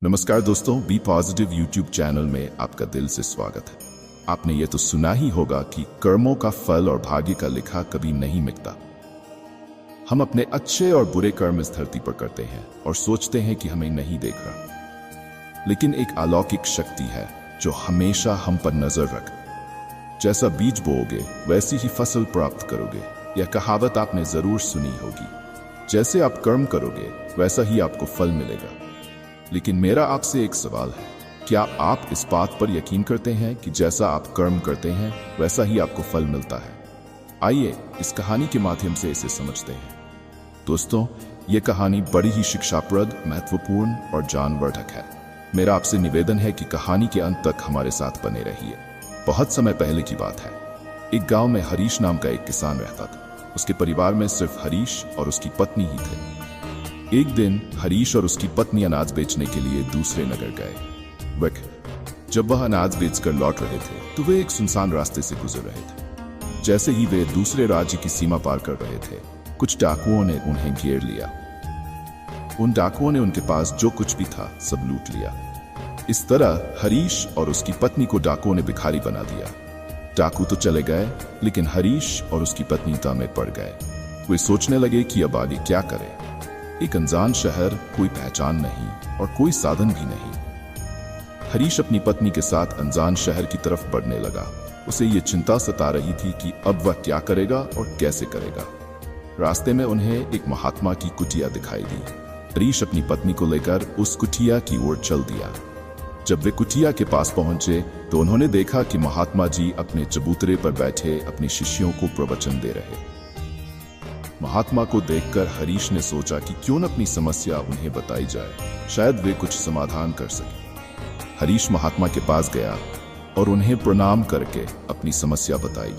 नमस्कार दोस्तों, B positive YouTube channel में आपका दिल से स्वागत है। आपने ये तो सुना ही होगा कि कर्मों का फल और भाग्य का लिखा कभी नहीं मिटता। हम अपने अच्छे और बुरे कर्म इस धरती पर करते हैं और सोचते हैं कि हमें नहीं देख रहा, लेकिन एक अलौकिक शक्ति है जो हमेशा हम पर नजर रख। जैसा बीज बोओगे वैसी ही फसल प्राप्त करोगे। यह कहावत आपने जरूर सुनी होगी। जैसे आप कर्म करोगे वैसा ही आपको फल मिलेगा। लेकिन मेरा आपसे एक सवाल है, क्या आप इस बात पर यकीन करते हैं कि जैसा आप कर्म करते हैं वैसा ही आपको फल मिलता है? आइए इस कहानी के माध्यम से इसे समझते हैं। दोस्तों, ये कहानी बड़ी ही शिक्षाप्रद, महत्वपूर्ण और ज्ञानवर्धक है। मेरा आपसे निवेदन है कि कहानी के अंत तक हमारे साथ बने रहिए। बहुत समय पहले की बात है। एक गांव में हरीश नाम का एक किसान रहता था। उसके परिवार में सिर्फ हरीश और उसकी पत्नी ही थे। एक दिन हरीश और उसकी पत्नी अनाज बेचने के लिए दूसरे नगर गए। जब वह अनाज बेचकर लौट रहे थे तो वे एक सुनसान रास्ते से गुजर रहे थे। जैसे ही वे दूसरे राज्य की सीमा पार कर रहे थे, कुछ डाकुओं ने उन्हें घेर लिया। उन डाकुओं ने उनके पास जो कुछ भी था सब लूट लिया। इस तरह हरीश और उसकी पत्नी को डाकुओं ने भिखारी बना दिया। डाकू तो चले गए, लेकिन हरीश और उसकी पत्नी तां में पड़ गए। वे सोचने लगे कि अब आगे क्या करें। एक अनजान शहर, कोई पहचान नहीं और कोई साधन भी नहीं। हरीश अपनी पत्नी के साथ अनजान शहर की तरफ बढ़ने लगा। उसे ये चिंता सता रही थी कि अब वह क्या करेगा और कैसे करेगा। रास्ते में उन्हें एक महात्मा की कुटिया दिखाई दी। हरीश अपनी पत्नी को लेकर उस कुटिया की ओर चल दिया। जब वे कुटिया के पास पहुंचे तो उन्होंने देखा कि महात्मा जी अपने चबूतरे पर बैठे अपने शिष्यों को प्रवचन दे रहे। महात्मा को देखकर हरीश ने सोचा कि क्यों न अपनी समस्या उन्हें बताई जाए, शायद वे कुछ समाधान कर सके। हरीश महात्मा के पास गया और उन्हें प्रणाम करके अपनी समस्या बताई।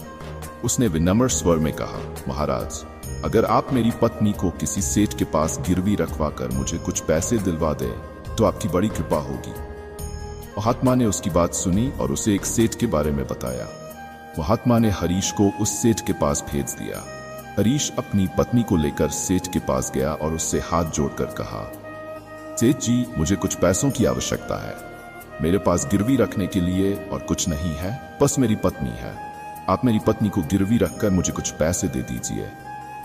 उसने विनम्र स्वर में कहा, महाराज, अगर आप मेरी पत्नी को किसी सेठ के पास गिरवी रखवाकर मुझे कुछ पैसे दिलवा दे तो आपकी बड़ी कृपा होगी। महात्मा ने उसकी बात सुनी और उसे एक सेठ के बारे में बताया। महात्मा ने हरीश को उस सेठ के पास भेज दिया। हरीश अपनी पत्नी को लेकर सेठ के पास गया और उससे हाथ जोड़कर कहा, सेठ जी, मुझे कुछ पैसों की आवश्यकता है। मेरे पास गिरवी रखने के लिए और कुछ नहीं है, बस मेरी पत्नी है। आप मेरी पत्नी को गिरवी रखकर मुझे कुछ पैसे दे दीजिए।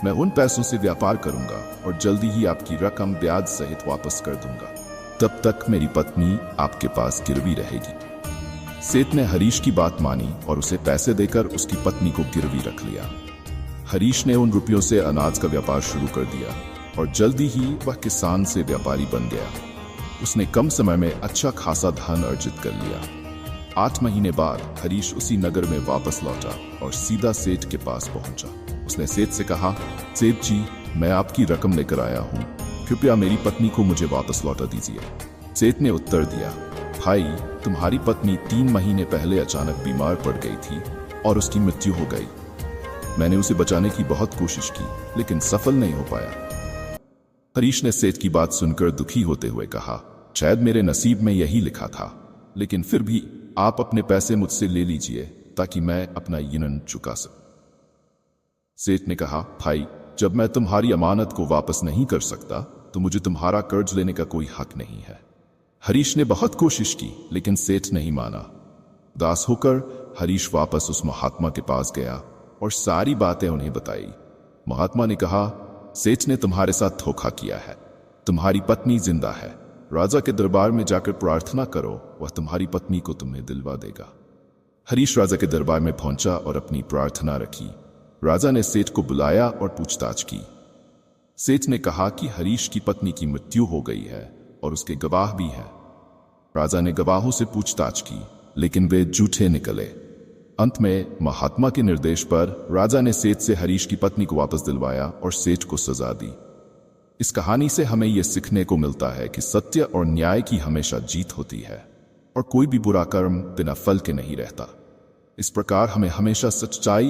मैं उन पैसों से व्यापार करूंगा और जल्दी ही आपकी रकम ब्याज सहित वापस कर दूंगा। तब तक मेरी पत्नी आपके पास गिरवी रहेगी। सेठ ने हरीश की बात मानी और उसे पैसे देकर उसकी पत्नी को गिरवी रख लिया। हरीश ने उन रुपयों से अनाज का व्यापार शुरू कर दिया और जल्दी ही वह किसान से व्यापारी बन गया। उसने कम समय में अच्छा खासा धन अर्जित कर लिया। 8 महीने बाद हरीश उसी नगर में वापस लौटा और सीधा सेठ के पास पहुंचा। उसने सेठ से कहा, सेठ जी, मैं आपकी रकम लेकर आया हूं, कृपया मेरी पत्नी को मुझे वापस लौटा दीजिए। सेठ ने उत्तर दिया, भाई, तुम्हारी पत्नी 3 महीने पहले अचानक बीमार पड़ गई थी और उसकी मृत्यु हो गई। मैंने उसे बचाने की बहुत कोशिश की, लेकिन सफल नहीं हो पाया। हरीश ने सेठ की बात सुनकर दुखी होते हुए कहा, शायद मेरे नसीब में यही लिखा था, लेकिन फिर भी आप अपने पैसे मुझसे ले लीजिए ताकि मैं अपना ऋण चुका सकूं। सेठ ने कहा, भाई, जब मैं तुम्हारी अमानत को वापस नहीं कर सकता तो मुझे तुम्हारा कर्ज लेने का कोई हक नहीं है। हरीश ने बहुत कोशिश की, लेकिन सेठ नहीं माना। उदास होकर हरीश वापस उस महात्मा के पास गया और सारी बातें उन्हें बताई। महात्मा ने कहा, सेठ ने तुम्हारे साथ धोखा किया है। तुम्हारी पत्नी जिंदा है। राजा के दरबार में जाकर प्रार्थना करो, वह तुम्हारी पत्नी को तुम्हें दिलवा देगा। हरीश राजा के दरबार में पहुंचा और अपनी प्रार्थना रखी। राजा ने सेठ को बुलाया और पूछताछ की। सेठ ने कहा कि हरीश की पत्नी की मृत्यु हो गई है और उसके गवाह भी हैं। राजा ने गवाहों से पूछताछ की, लेकिन वे झूठे निकले। अंत में महात्मा के निर्देश पर राजा ने सेठ से हरीश की पत्नी को वापस दिलवाया और सेठ को सजा दी। इस कहानी से हमें यह सीखने को मिलता है कि सत्य और न्याय की हमेशा जीत होती है और कोई भी बुरा कर्म बिना फल के नहीं रहता। इस प्रकार हमें हमेशा सच्चाई